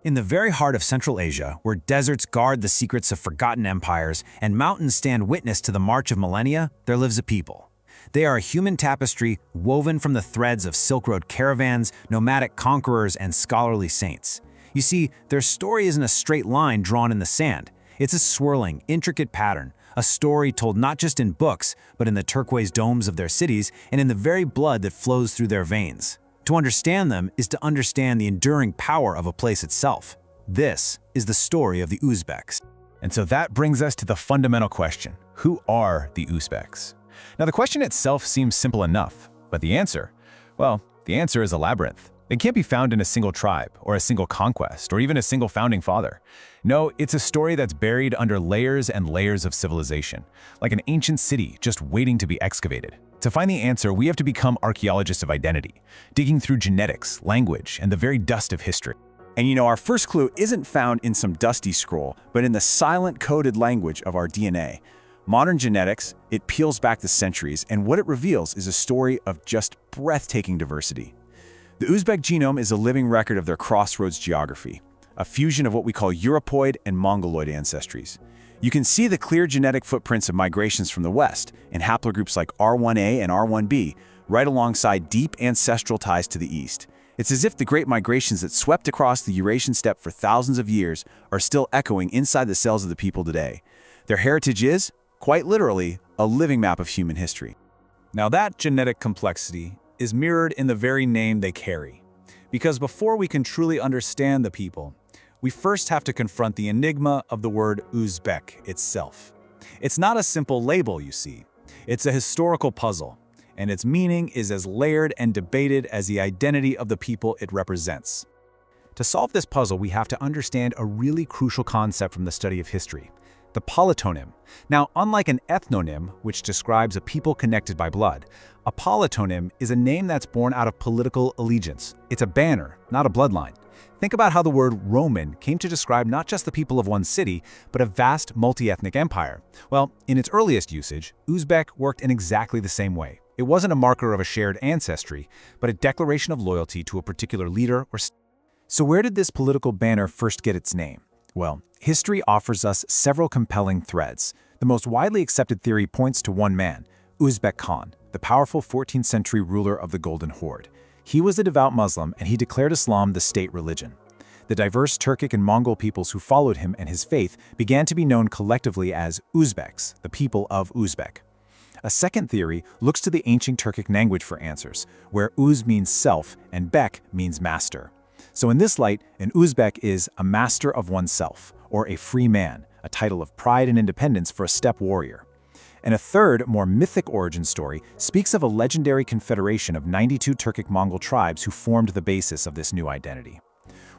In the very heart of Central Asia, where deserts guard the secrets of forgotten empires and mountains stand witness to the march of millennia, there lives a people. They are a human tapestry woven from the threads of Silk Road caravans, nomadic conquerors, and scholarly saints. You see, their story isn't a straight line drawn in the sand. It's a swirling, intricate pattern, a story told not just in books, but in the turquoise domes of their cities and in the very blood that flows through their veins. To understand them is to understand the enduring power of a place itself. This is the story of the Uzbeks. And so that brings us to the fundamental question: who are the Uzbeks? Now, the question itself seems simple enough, but the answer is a labyrinth. It can't be found in a single tribe, or a single conquest, or even a single founding father. No, it's a story that's buried under layers and layers of civilization, like an ancient city just waiting to be excavated. To find the answer, we have to become archaeologists of identity, digging through genetics, language, and the very dust of history. And our first clue isn't found in some dusty scroll, but in the silent coded language of our DNA. Modern genetics, it peels back the centuries, and what it reveals is a story of just breathtaking diversity. The Uzbek genome is a living record of their crossroads geography, a fusion of what we call Europoid and Mongoloid ancestries. You can see the clear genetic footprints of migrations from the West in haplogroups like R1a and R1b, right alongside deep ancestral ties to the East. It's as if the great migrations that swept across the Eurasian steppe for thousands of years are still echoing inside the cells of the people today. Their heritage is, quite literally, a living map of human history. Now that genetic complexity is mirrored in the very name they carry. Because before we can truly understand the people, we first have to confront the enigma of the word Uzbek itself. It's not a simple label, you see. It's a historical puzzle, and its meaning is as layered and debated as the identity of the people it represents. To solve this puzzle, we have to understand a really crucial concept from the study of history: the polytonym. Now, unlike an ethnonym, which describes a people connected by blood, a polytonym is a name that's born out of political allegiance. It's a banner, not a bloodline. Think about how the word Roman came to describe not just the people of one city, but a vast multi-ethnic empire. Well, in its earliest usage, Uzbek worked in exactly the same way. It wasn't a marker of a shared ancestry, but a declaration of loyalty to a particular leader or state. So where did this political banner first get its name? Well, history offers us several compelling threads. The most widely accepted theory points to one man, Uzbek Khan, the powerful 14th century ruler of the Golden Horde. He was a devout Muslim, and he declared Islam the state religion. The diverse Turkic and Mongol peoples who followed him and his faith began to be known collectively as Uzbeks, the people of Uzbek. A second theory looks to the ancient Turkic language for answers, where Uz means self and Bek means master. So in this light, an Uzbek is a master of oneself, or a free man, a title of pride and independence for a steppe warrior. And a third, more mythic origin story speaks of a legendary confederation of 92 Turkic Mongol tribes who formed the basis of this new identity.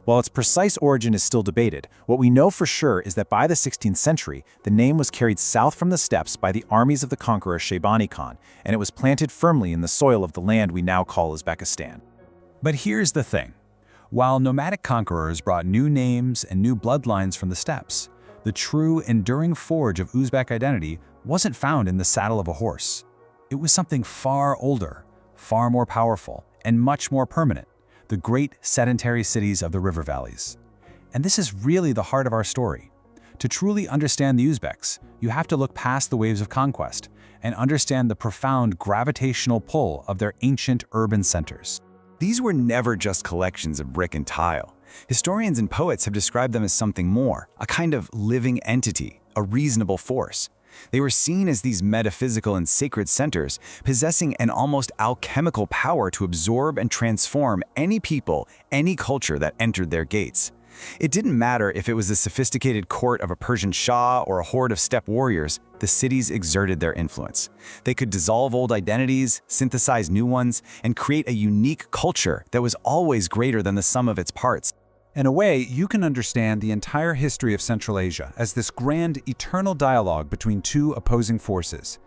While its precise origin is still debated, what we know for sure is that by the 16th century, the name was carried south from the steppes by the armies of the conqueror Shaybani Khan, and it was planted firmly in the soil of the land we now call Uzbekistan. But here's the thing. While nomadic conquerors brought new names and new bloodlines from the steppes, the true, enduring forge of Uzbek identity wasn't found in the saddle of a horse. It was something far older, far more powerful, and much more permanent: the great sedentary cities of the river valleys. And this is really the heart of our story. To truly understand the Uzbeks, you have to look past the waves of conquest and understand the profound gravitational pull of their ancient urban centers. These were never just collections of brick and tile. Historians and poets have described them as something more, a kind of living entity, a reasonable force. They were seen as these metaphysical and sacred centers, possessing an almost alchemical power to absorb and transform any people, any culture that entered their gates. It didn't matter if it was the sophisticated court of a Persian Shah or a horde of steppe warriors, the cities exerted their influence. They could dissolve old identities, synthesize new ones, and create a unique culture that was always greater than the sum of its parts. In a way, you can understand the entire history of Central Asia as this grand, eternal dialogue between two opposing forces.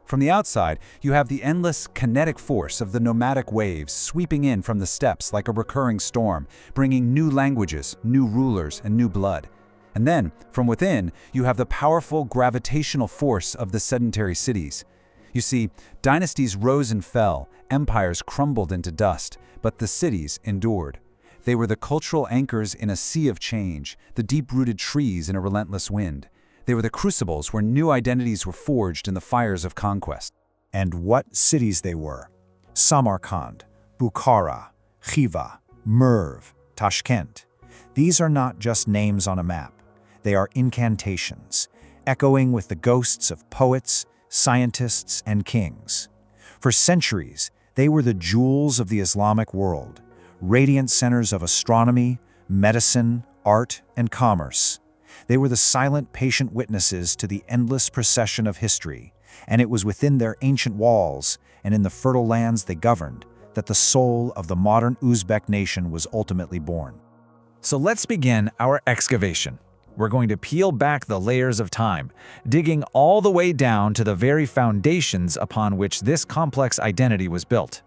From the outside, you have the endless kinetic force of the nomadic waves sweeping in from the steppes like a recurring storm, bringing new languages, new rulers, and new blood. And then, from within, you have the powerful gravitational force of the sedentary cities. You see, dynasties rose and fell, empires crumbled into dust, but the cities endured. They were the cultural anchors in a sea of change, the deep-rooted trees in a relentless wind. They were the crucibles where new identities were forged in the fires of conquest. And what cities they were. Samarkand, Bukhara, Khiva, Merv, Tashkent. These are not just names on a map. They are incantations, echoing with the ghosts of poets, scientists, and kings. For centuries, they were the jewels of the Islamic world, radiant centers of astronomy, medicine, art, and commerce. They were the silent, patient witnesses to the endless procession of history, and it was within their ancient walls and in the fertile lands they governed that the soul of the modern Uzbek nation was ultimately born. So let's begin our excavation. We're going to peel back the layers of time, digging all the way down to the very foundations upon which this complex identity was built.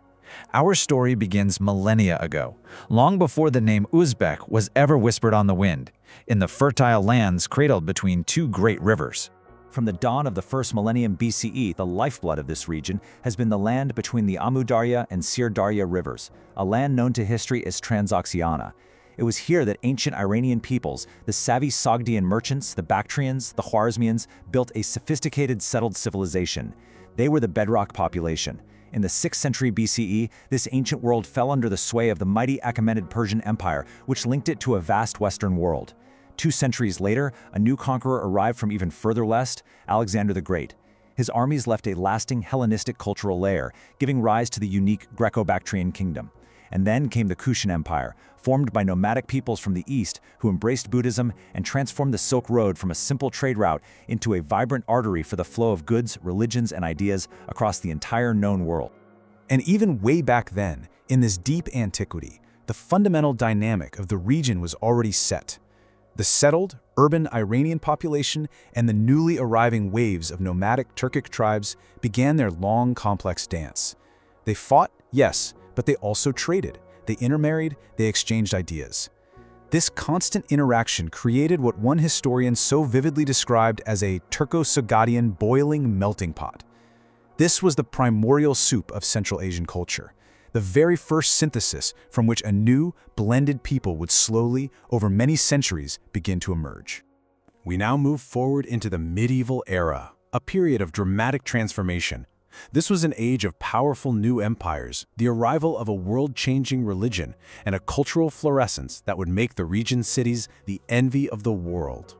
Our story begins millennia ago, long before the name Uzbek was ever whispered on the wind, in the fertile lands cradled between two great rivers. From the dawn of the first millennium BCE, the lifeblood of this region has been the land between the Amu Darya and Sir Darya rivers, a land known to history as Transoxiana. It was here that ancient Iranian peoples, the savvy Sogdian merchants, the Bactrians, the Khwarezmians, built a sophisticated settled civilization. They were the bedrock population. In the 6th century BCE, this ancient world fell under the sway of the mighty Achaemenid Persian Empire, which linked it to a vast Western world. 2 centuries later, a new conqueror arrived from even further west, Alexander the Great. His armies left a lasting Hellenistic cultural layer, giving rise to the unique Greco-Bactrian kingdom. And then came the Kushan Empire, formed by nomadic peoples from the east who embraced Buddhism and transformed the Silk Road from a simple trade route into a vibrant artery for the flow of goods, religions, and ideas across the entire known world. And even way back then, in this deep antiquity, the fundamental dynamic of the region was already set. The settled, urban Iranian population and the newly arriving waves of nomadic Turkic tribes began their long, complex dance. They fought, yes, but they also traded. They intermarried, they exchanged ideas. This constant interaction created what one historian so vividly described as a Turco-Saggadian boiling melting pot. This was the primordial soup of Central Asian culture, the very first synthesis from which a new, blended people would slowly, over many centuries, begin to emerge. We now move forward into the medieval era, a period of dramatic transformation. This was an age of powerful new empires, the arrival of a world-changing religion, and a cultural fluorescence that would make the region's cities the envy of the world.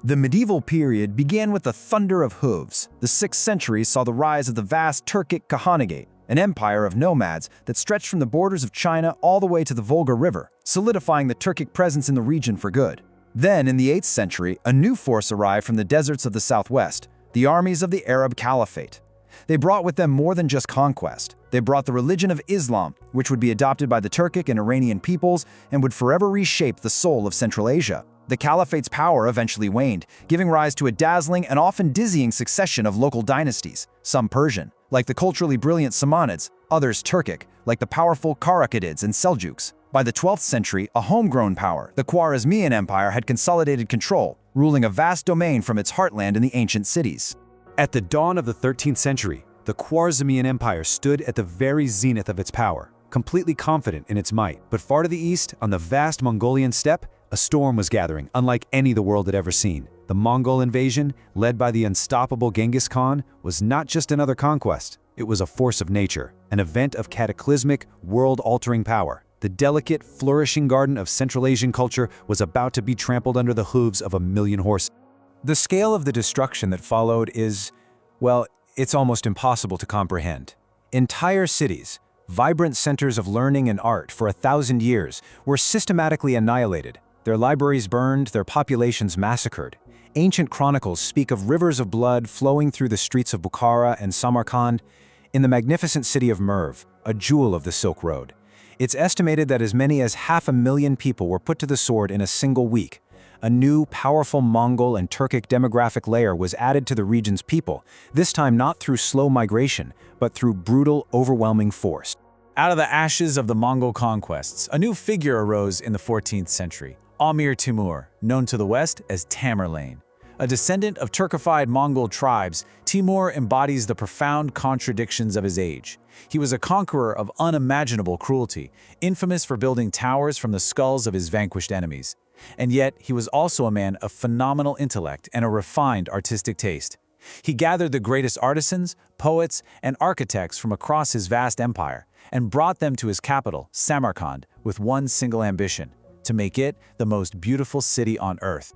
The medieval period began with the thunder of hooves. The 6th century saw the rise of the vast Turkic Khahanate, an empire of nomads that stretched from the borders of China all the way to the Volga River, solidifying the Turkic presence in the region for good. Then, in the 8th century, a new force arrived from the deserts of the southwest, the armies of the Arab Caliphate. They brought with them more than just conquest. They brought the religion of Islam, which would be adopted by the Turkic and Iranian peoples and would forever reshape the soul of Central Asia. The Caliphate's power eventually waned, giving rise to a dazzling and often dizzying succession of local dynasties, some Persian, like the culturally brilliant Samanids, others Turkic, like the powerful Karakhadids and Seljuks. By the 12th century, a homegrown power, the Khwarezmian Empire, had consolidated control, ruling a vast domain from its heartland in the ancient cities. At the dawn of the 13th century, the Khwarezmian Empire stood at the very zenith of its power, completely confident in its might. But far to the east, on the vast Mongolian steppe, a storm was gathering, unlike any the world had ever seen. The Mongol invasion, led by the unstoppable Genghis Khan, was not just another conquest. It was a force of nature, an event of cataclysmic, world-altering power. The delicate, flourishing garden of Central Asian culture was about to be trampled under the hooves of a million horses. The scale of the destruction that followed is, well, it's almost impossible to comprehend. Entire cities, vibrant centers of learning and art for 1,000 years, were systematically annihilated. Their libraries burned, their populations massacred. Ancient chronicles speak of rivers of blood flowing through the streets of Bukhara and Samarkand. In the magnificent city of Merv, a jewel of the Silk Road, it's estimated that as many as 500,000 people were put to the sword in a single week. A new, powerful Mongol and Turkic demographic layer was added to the region's people, this time not through slow migration, but through brutal, overwhelming force. Out of the ashes of the Mongol conquests, a new figure arose in the 14th century, Amir Timur, known to the West as Tamerlane. A descendant of Turkified Mongol tribes, Timur embodies the profound contradictions of his age. He was a conqueror of unimaginable cruelty, infamous for building towers from the skulls of his vanquished enemies. And yet, he was also a man of phenomenal intellect and a refined artistic taste. He gathered the greatest artisans, poets, and architects from across his vast empire and brought them to his capital, Samarkand, with one single ambition: to make it the most beautiful city on earth.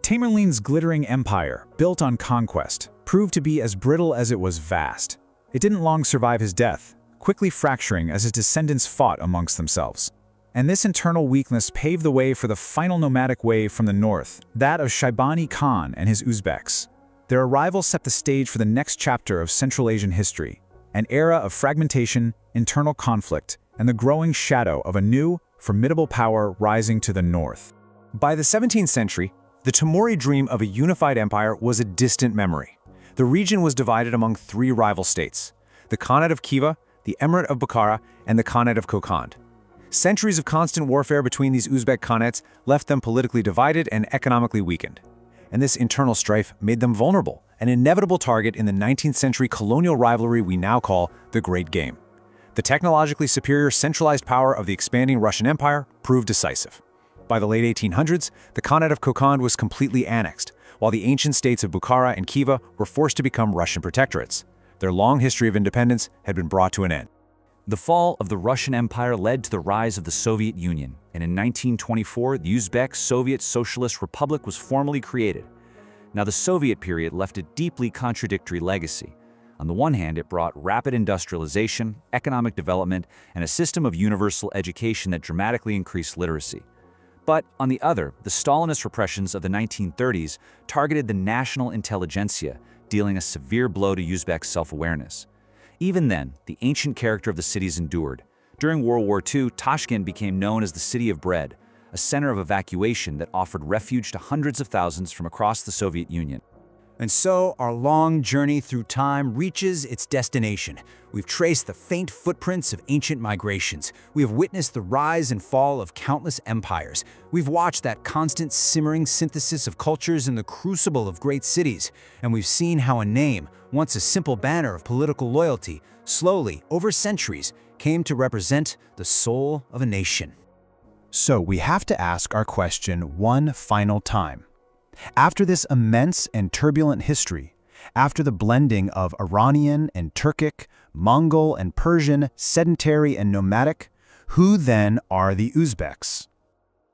Tamerlane's glittering empire, built on conquest, proved to be as brittle as it was vast. It didn't long survive his death, quickly fracturing as his descendants fought amongst themselves. And this internal weakness paved the way for the final nomadic wave from the north, that of Shaibani Khan and his Uzbeks. Their arrival set the stage for the next chapter of Central Asian history, an era of fragmentation, internal conflict, and the growing shadow of a new, formidable power rising to the north. By the 17th century, the Timuri dream of a unified empire was a distant memory. The region was divided among three rival states: the Khanate of Khiva, the Emirate of Bukhara, and the Khanate of Kokand. Centuries of constant warfare between these Uzbek khanates left them politically divided and economically weakened. And this internal strife made them vulnerable, an inevitable target in the 19th century colonial rivalry we now call the Great Game. The technologically superior centralized power of the expanding Russian Empire proved decisive. By the late 1800s, the Khanate of Kokand was completely annexed, while the ancient states of Bukhara and Khiva were forced to become Russian protectorates. Their long history of independence had been brought to an end. The fall of the Russian Empire led to the rise of the Soviet Union, and in 1924, the Uzbek Soviet Socialist Republic was formally created. Now, the Soviet period left a deeply contradictory legacy. On the one hand, it brought rapid industrialization, economic development, and a system of universal education that dramatically increased literacy. But on the other, the Stalinist repressions of the 1930s targeted the national intelligentsia, dealing a severe blow to Uzbek self-awareness. Even then, the ancient character of the cities endured. During World War II, Tashkent became known as the City of Bread, a center of evacuation that offered refuge to hundreds of thousands from across the Soviet Union. And so our long journey through time reaches its destination. We've traced the faint footprints of ancient migrations. We have witnessed the rise and fall of countless empires. We've watched that constant simmering synthesis of cultures in the crucible of great cities. And we've seen how a name, once a simple banner of political loyalty, slowly, over centuries, came to represent the soul of a nation. So we have to ask our question one final time. After this immense and turbulent history, after the blending of Iranian and Turkic, Mongol and Persian, sedentary and nomadic, who then are the Uzbeks?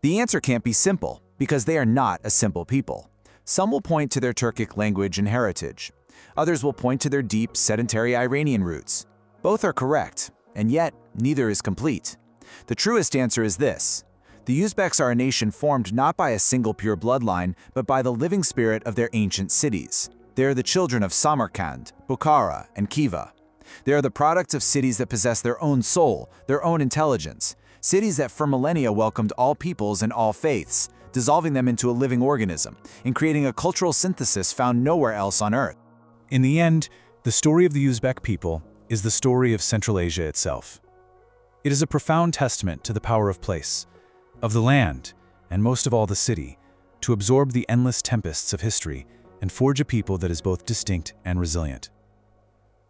The answer can't be simple, because they are not a simple people. Some will point to their Turkic language and heritage. Others will point to their deep, sedentary Iranian roots. Both are correct, and yet neither is complete. The truest answer is this: the Uzbeks are a nation formed not by a single pure bloodline, but by the living spirit of their ancient cities. They are the children of Samarkand, Bukhara, and Khiva. They are the products of cities that possess their own soul, their own intelligence, cities that for millennia welcomed all peoples and all faiths, dissolving them into a living organism, and creating a cultural synthesis found nowhere else on Earth. In the end, the story of the Uzbek people is the story of Central Asia itself. It is a profound testament to the power of place, of the land, and most of all the city, to absorb the endless tempests of history and forge a people that is both distinct and resilient.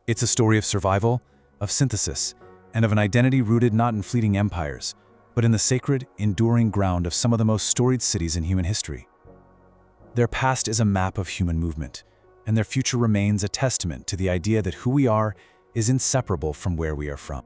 It's a story of survival, of synthesis, and of an identity rooted not in fleeting empires, but in the sacred, enduring ground of some of the most storied cities in human history. Their past is a map of human movement, and their future remains a testament to the idea that who we are is inseparable from where we are from.